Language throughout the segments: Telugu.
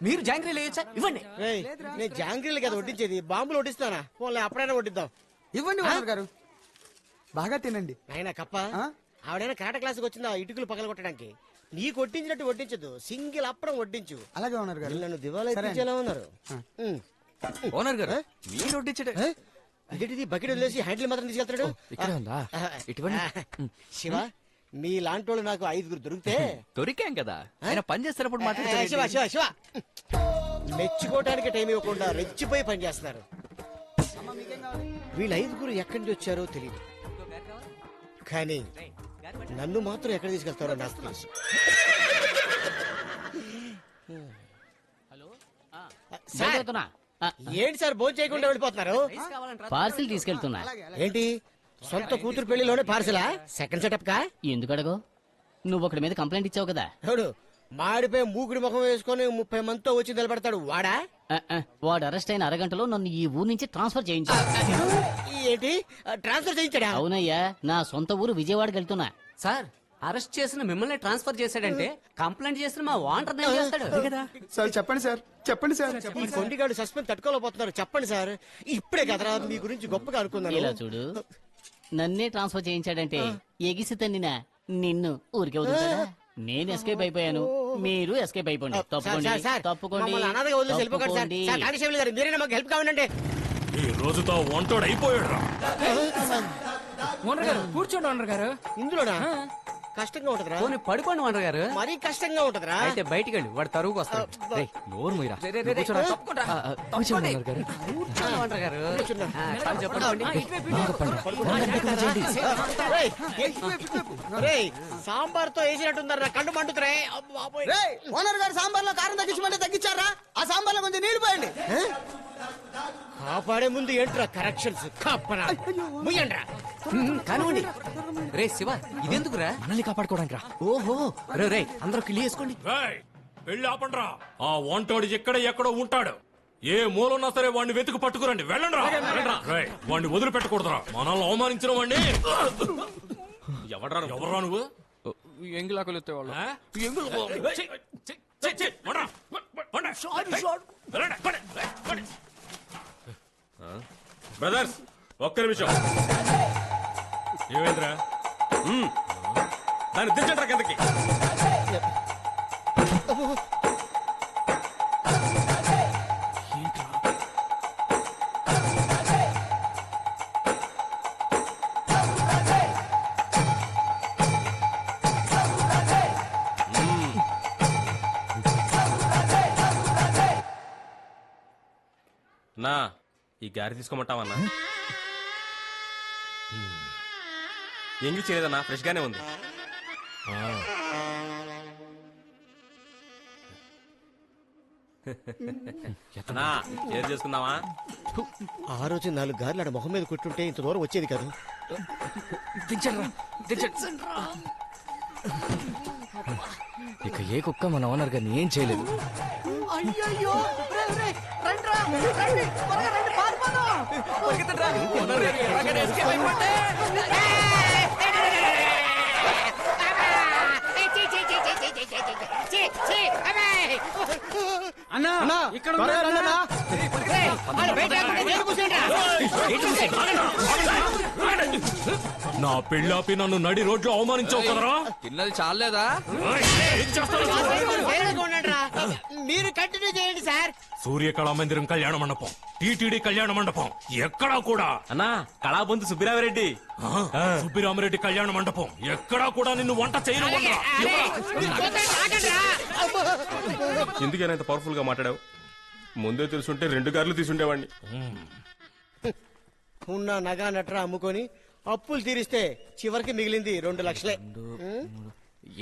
మీరు జాంగ్రీలు వేయచ్చా? ఇవ్వండి. నేను జాంగ్రీలు కదా వడ్డించేది, బాంబులు వడ్డిస్తానా? పోన్లే అప్పుడైనా వడ్డిద్దాం. ఇవ్వండి ఓనర్ గారు, బాగా తినండి. ఆయన కప్ప ఆవిడైనా కరాట క్లాస్కి వచ్చిందా ఇటుకలు పగల కొట్టడానికి? నీకు వడ్డించినట్టు వడ్డించదు, సింగిల్ అప్పడం వడ్డించు. అలాగే ఓనర్ గారు. నన్ను దివాలా ఉన్నారు. ఓనర్ గారు మీరు వడ్డించడే ఇదేంటిది? బకెట్ వదిలేసి హ్యాండిల్ మాత్రం తీసుకెళ్తాడు. ఇక్కడే ఉందా? శివ, మీ లాంటి వాళ్ళు నాకు 5 దొరికితే దొరికాం కదా. ఆయన పని చేస్తున్నప్పుడు శివ మాట్లాడతారు. శివ శివ మెచ్చుకోవడానికి టైం ఇవ్వకుండా రెచ్చిపోయి పని చేస్తున్నారు. వీళ్ళు 5 ఎక్కడి నుంచి వచ్చారో తెలియదు, కానీ నన్ను మాత్రం ఎక్కడ తీసుకెళ్తారో నాకు తెలుసు. ఏంటి సార్ భోజనం చేయకుండా వెళ్ళిపోతున్నారు? పార్సిల్ తీసుకెళ్తున్నా. ఏంటి సొంత కూతురు పెళ్లిలోనే పార్సలా? సెకండ్ సెటప్ కా? ఎందుకు అడగో? నువ్వు ఒకటి మీద కంప్లైంట్ ఇచ్చావు కదా. ఎవడు మాడిపోయి మూకుడి ముఖం వేసుకుని 30 మందితో వచ్చి నిలబడతాడు వాడా? వాడు అరెస్ట్ అయిన అరగంటలో నన్ను ఈ ఊరు నుంచి ట్రాన్స్ఫర్ చేయించాడు. ఏంటి ట్రాన్స్ఫర్ చేయించాడా? అవునయ్యా, నా సొంత ఊరు విజయవాడకి వెళ్తున్నా. సార్, అరెస్ట్ చేసిన మిమ్మల్ని ట్రాన్స్ఫర్ చేశాడంటే కంప్లైంట్ చేసిన మా వాంటర్ చేస్తాడు కదా. సార్ చెప్పండి సార్, చెప్పండి సార్. ఈ కొండిగాడు సస్పెన్స్ తట్టుకోలేకపోతున్నారు. చెప్పండి సార్. ఇప్పుడే కదరా మీ గురించి గొప్పగా అనుకున్నాను. ఇలా చూడు, నన్నే ట్రాన్స్ఫర్ చేయించాడంటే ఎగిసి తన్నినా నిన్ను ఊరికే వదులుతాడా? నేను ఎస్కేప్ అయిపోయాను, మీరు ఎస్కేప్ అయిపోండి. తప్పుకోండి తప్పుకోండి. మీరైనా మాకు హెల్ప్ కావాలంటే ఈ రోజుతో వంటోడు అయిపోయాడు. ఓనర్ గారు కూర్చోండి. ఓనర్ గారు ఇందులోనా కష్టంగా ఉంటదిరా? పడుకోండి ఓనర్ గారు. మరీ కష్టంగా ఉంటదిరా? అయితే బయటికి వెళ్ళి వాడు తరువుకు వస్తాడు. నోరు మీరా సాంబార్ తో వేసినట్టుందరా, కళ్ళు మండుతురే. ఓనర్ గారు సాంబార్ లో కారం తగ్గించమంటే తగ్గించారా? ఆ సాంబార్ లో కొంచెం నీళ్లు పోయండి. కాపాడే ముందు ఏంట్రా కరెక్షన్స్? కానివ్వండి. రే శివ, ఇదెందుకురా? మనల్ని కాపాడుకోవడానికి రా. ఓహో, రే రే అందరూ కిల్లి వేసుకోండి. వెళ్ళి ఆపండ్రా. ఆ వంటోడు ఎక్కడో ఉంటాడు. ఏ మూలన్నా సరే వాడిని వెతుకు పట్టుకురండి. వెళ్ళండి రా. వాడిని వదిలిపెట్టకూడదురా. మనల్ని అవమానించిన వాడిని. ఎవడ్రా నువ్వు? ఎంగిలాకులు ఎత్తేవాళ్ళు. బ్రదర్స్ ఒక్క నిమిషం. ఏమైందిరా? దాన్ని దించండి కిందకి. నా ఈ గారి తీసుకోమంటావన్నా? ఎంగి చేయలేదన్నా, ఫ్రెష్ గానే ఉంది. షేర్ చేసుకుందామా? ఆ రోజు 4 గార్లు ఆడ మొహం మీద కొట్టుంటే ఇంత దూరం వచ్చేది కాదు. ఇక ఏ కుక్క మన ఓనర్ గారిని ఏం చేయలేదు. అన్నా ఇక్కడ నా పెళ్ళాపి నన్ను నడి రోడ్లో అవమానించావు కదరా? తిన్నది చాలేదా? మీరు కంటిన్యూ చేయండి సార్. సూర్యకళా మందిరం కళ్యాణ మండపం, టీటీడీ కళ్యాణ మండపం, ఎక్కడా కూడా అన్నా కళాబొంతు సుబ్బిరామిరెడ్డి సుబ్బిరామిరెడ్డి కళ్యాణ మండపం ఎక్కడా కూడా నిన్ను వంట చేయను. ఎందుకైనా ఇంత పవర్ఫుల్ గా మాట్లాడావు? ముందే తెలుసుంటే 2 గార్లు తీసుండేవాడిని. ఉన్న నగా నట్రా అమ్ముకొని అప్పులు తీరిస్తే చివరికి మిగిలింది 2 లక్షలే.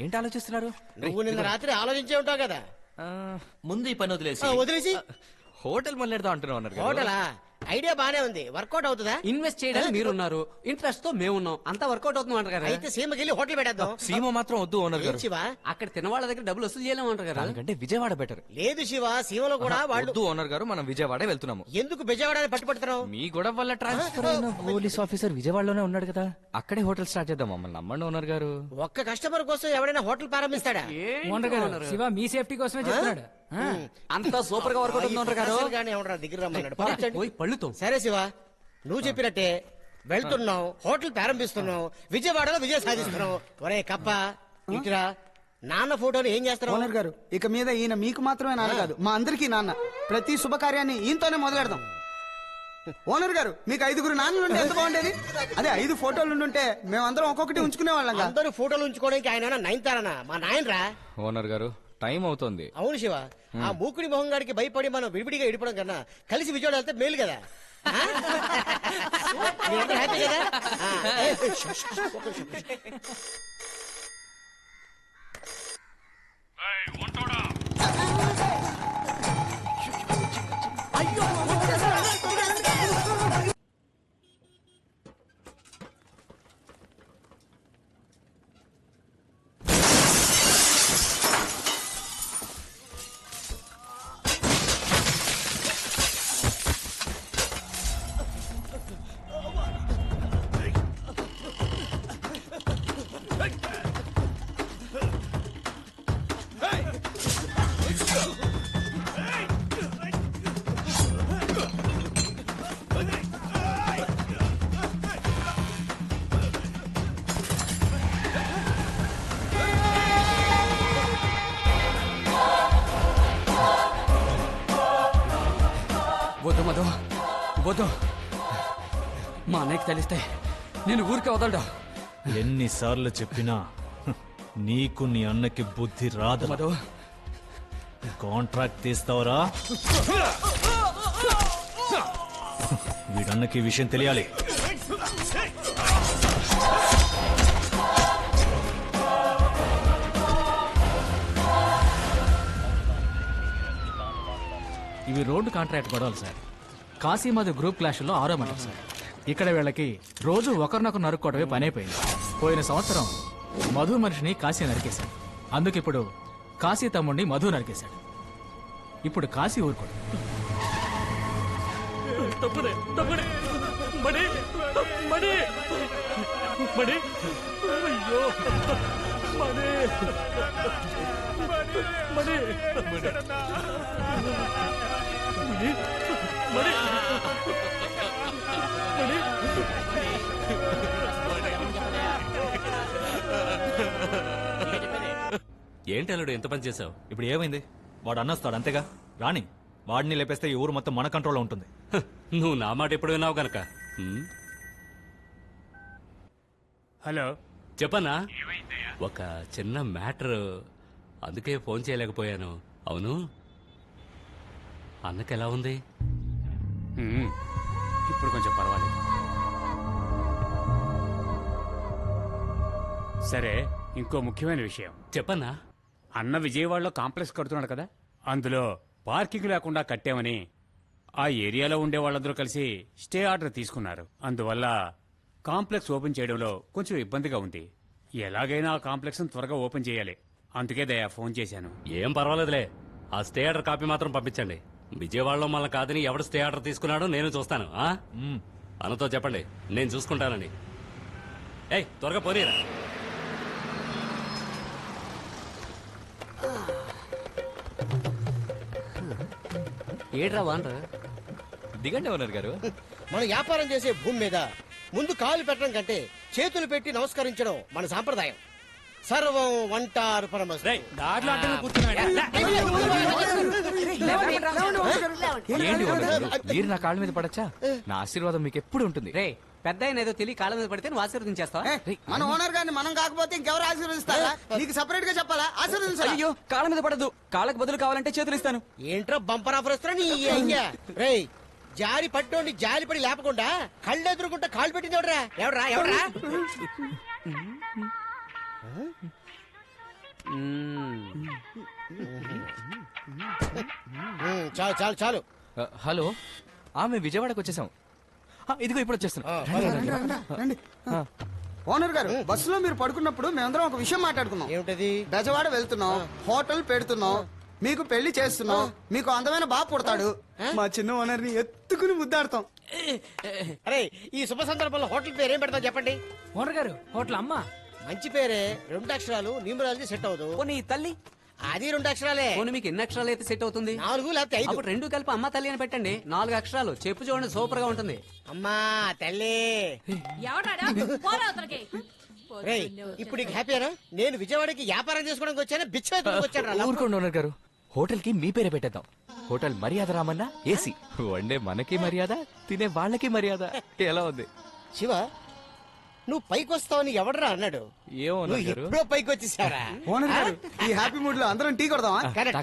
ఏంటి ఆలోచిస్తున్నారు? నువ్వు నిన్న రాత్రి ఆలోచించే ఉంటావు కదా. ముందు ఈ పని వదిలేసి వదిలేసి హోటల్ మొదలెడదాం అంటున్నావు. హోటలా? ఐడియా బానే ఉంది, వర్కౌట్ అవుతుందా? ఇన్వెస్ట్ చేయడానికి మీరున్నారు, ఇంట్రెస్ట్ తో మేమున్నాం, అంతా వర్కౌట్ అవుతుంది అంటారు కదా. అయితే సీమకి వెళ్ళి హోటల్ పెట్టేద్దాం. సీమ మాత్రం వద్దు ఓనర్ గారు. శివ, అక్కడ తినవాళ్ళ దగ్గర డబ్బులు వసూలు చేయలేమంటారు కదా. ఎందుకంటే విజయవాడ బెటర్. లేదు శివ, సీమలో కూడా వాళ్ళు. ఓనర్ గారు మనం విజయవాడ వెళ్తున్నాము. ఎందుకు విజయవాడ పట్టుపడుతున్నావు? మీ గొడవ వల్ల ట్రాన్స్ఫర్ అయిన పోలీస్ ఆఫీసర్ విజయవాడలోనే ఉన్నాడు కదా, అక్కడే హోటల్ స్టార్ట్ చేద్దాం. మమ్మల్ని నమ్మండి ఓనర్ గారు. ఒక్క కస్టమర్ కోసం ఎవడైనా హోటల్ ప్రారంభిస్తాడా? ఓనర్ గారు శివ మీ సేఫ్టీ కోసమే చెప్తున్నాడు. అంతా సూపర్ గా వర్కౌట్ ఉంది ఓనర్ గారు. గానీ ఎవడరా దగ్గర రమ్మన్నాడు పంపించండి. పోయి పళ్ళుతో సరే శివ, నువ్వు చెప్పినట్టే వెళ్తున్నావు, హోటల్ ప్రారంభిస్తున్నావు, విజయవాడలో విజయం సాధిస్తున్నావు. ఒరే కప్ప ఇటురా, నాన్న ఫోటోని ఏం చేస్తున్నావు? ఓనర్ గారు ఇక మీద ఈయన మీకు మాత్రమే నాన్న కాదు, మా అందరికీ నాన్న. ప్రతి శుభకార్యాన్ని ఈయనతోనే మొదలెడదాం. ఓనర్ గారు మీకు 5 నాన్నలు ఉంటే ఎంత బాగుండేది. అదే 5 ఫోటోలు ఉంటే మేమందరం ఒక్కొక్కటి ఉంచుకునే వాళ్ళం. అందరూ ఫోటోలు ఉంచుకోవడానికి ఆయన నయనతారనా? మా నాయనరా. ఓనర్ గారు టైం అవుతోంది. అవును శివ, ఆ మూకుడి మొహం గారికి భయపడి మనం విడివిడిగా ఇడిపడం కన్నా కలిసి విజయవాడ వెళ్తే మేలు కదా. ఆ? మీరందరూ హ్యాపీ కదా? ఆ, ఏ, ష్, ష్, ష్, ఒక్క నిమిషం. వద్దు మధు, వద్దు. మా అన్నయ్యకి తెలిస్తే నేను ఊరికే వదలడా. ఎన్నిసార్లు చెప్పినా నీకు నీ అన్నకి బుద్ధి రాదు. మధు, కాంట్రాక్ట్ తీస్తావరా? వీడన్నకి ఈ విషయం తెలియాలి. ఇవి రోడ్డు కాంట్రాక్ట్ గొడవలు సార్. కాశీమధు గ్రూప్ క్లాష్ లో 6వ మర్డర్ సార్. ఇక్కడ వీళ్ళకి రోజు ఒకరినొకరు నరుక్కోవడమే పని అయిపోయింది. పోయిన సంవత్సరం మధు మనిషిని కాశీ నరికేశాడు. అందుకిప్పుడు కాశీ తమ్ముడిని మధు నరికేశాడు. ఇప్పుడు కాశీ ఊరుకోడు. తప్పుడే తప్పుడే మణి మణి మణి అయ్యో మణి మణి మణి ఏంటి అల్లుడు ఎంత పని చేసావు? ఇప్పుడు ఏమైంది? వాడు అన్నస్తాడు అంతేగా. రాణి వాడిని లేపేస్తే ఈ ఊరు మొత్తం మన కంట్రోల్లో ఉంటుంది. నువ్వు నా మాట ఎప్పుడు విన్నావు గనక. హలో, చెప్పన్నా. ఒక చిన్న మ్యాటర్, అందుకే ఫోన్ చేయలేకపోయాను. అవును, అన్నకి ఎలా ఉంది? ఇప్పుడు కొంచెం పర్వాలేదు. సరే, ఇంకో ముఖ్యమైన విషయం చెప్పన్నా. అన్న విజయవాడలో కాంప్లెక్స్ కడుతున్నాడు కదా, అందులో పార్కింగ్ లేకుండా కట్టామని ఆ ఏరియాలో ఉండే వాళ్ళందరూ కలిసి స్టే ఆర్డర్ తీసుకున్నారు. అందువల్ల కాంప్లెక్స్ ఓపెన్ చేయడంలో కొంచెం ఇబ్బందిగా ఉంది. ఎలాగైనా ఆ కాంప్లెక్స్ త్వరగా ఓపెన్ చేయాలి. అందుకే దయా ఫోన్ చేశాను. ఏం పర్వాలేదులే, ఆ స్టే ఆర్డర్ కాపీ మాత్రం పంపించండి. విజయవాడలో మళ్ళీ కాదని ఎవడు స్టే ఆర్డర్ తీసుకున్నాడో నేను చూస్తాను. అన్నతో చెప్పండి, నేను చూసుకుంటానని. ఏయ్ త్వరగా పోనీరా. ఏడ్రా వానరా. దిగండి ఓనర్ గారు. మనం వ్యాపారం చేసే భూమి మీద ముందు కాలు పెట్టడం కంటే చేతులు పెట్టి నమస్కరించడం మన సాంప్రదాయం. సర్వం వంటారు పరమస్తు. ఏంటి ఓనర్ గారు, మీరు నా కాళ్ళ మీద పడచ్చా? నా ఆశీర్వాదం మీకు ఎప్పుడు ఉంటుంది. రే పెద్ద ఆయన ఏదో తెలియ కాళ్ళ మీద పడితే నువ్వు ఆశీర్వదించేస్తావా? మన ఓనర్ గారిని మనం కాకపోతే ఇంకెవరు ఆశీర్వదిస్తారా? నీకు సెపరేట్ గా చెప్పాలా? ఆశీర్వదించాలి. అయ్యో, కాళ్ళ మీద పడద్దు. కాళ్ళకి బదులు కావాలంటే చేతులు ఇస్తాను. ఏంట్రా బంపర్ ఆఫర్ ఇస్తారా నీ అయ్యా? రేయ్, జారి పట్టోండి జారి పడి లేపకుండా కళ్ళు ఎదురుకుంటా కాళ్ళు పెట్టింది ఎవడరా? ఎవడరా ఎవడరా? చాలు చాలు చాలు. హలో, మేము విజయవాడకు వచ్చేసాం. ఇదిగో ఇప్పుడు వచ్చేస్తున్నా. రండి. ఓనర్ గారు, బస్సులో మీరు పడుకున్నప్పుడు మేమందరం ఒక విషయం మాట్లాడుకున్నాం. ఏమిటది? బెజవాడ వెళ్తున్నాం, హోటల్ పెడుతున్నాం, మీకు పెళ్లి చేస్తున్నాం, మీకు అందమైన బాబు పుడతాడు. మా చిన్న ఓనర్ ని ఎత్తుకుని ముద్దాడతాం. అరే, ఈ శుభ సందర్భంలో హోటల్ పేరు ఏం పెడతాం చెప్పండి? ఓనర్ గారు, హోటల్ అమ్మ. మంచి పేరే, 2 అక్షరాలు న్యూమరాలజీ సెట్ అవ్వదు. పోనీ తల్లి. అది 2 అక్షరాలే. పోనీ మీకు ఎన్ని అక్షరాలు అయితే సెట్ అవుతుంది? 4 లేకపోతే 5. అప్పుడు 2 కలిపి అమ్మ తల్లి అని పెట్టండి. 4 అక్షరాలు. చెప్పు చూడండి, సూపర్ గా ఉంటుంది. అమ్మా తల్లి. రేయ్, ఇప్పుడు నీకు హ్యాపీనా? నేను విజయవాడకి వ్యాపారం చేసుకోవడానికి వచ్చాను, బిచ్చం వచ్చాను. ఊరుకోండి ఓనర్ గారు, హోటల్ కి మీ పేరే పెట్టేద్దాం. హోటల్ మర్యాద రామన్నా ఏసీ. వండే మనకి మర్యాద, తినే వాళ్ళకి మర్యాద. ఎలా ఉంది శివ? నువ్వు పైకి వస్తావని ఎవడరా అన్నాడు? ఏమో నువ్వు ఎప్పుడో పైకి వచ్చేసావరా? ఓనర్ గారు, ఈ హ్యాపీ మూడ్ లో అందరం టీ కొడదామా? కరెక్ట్.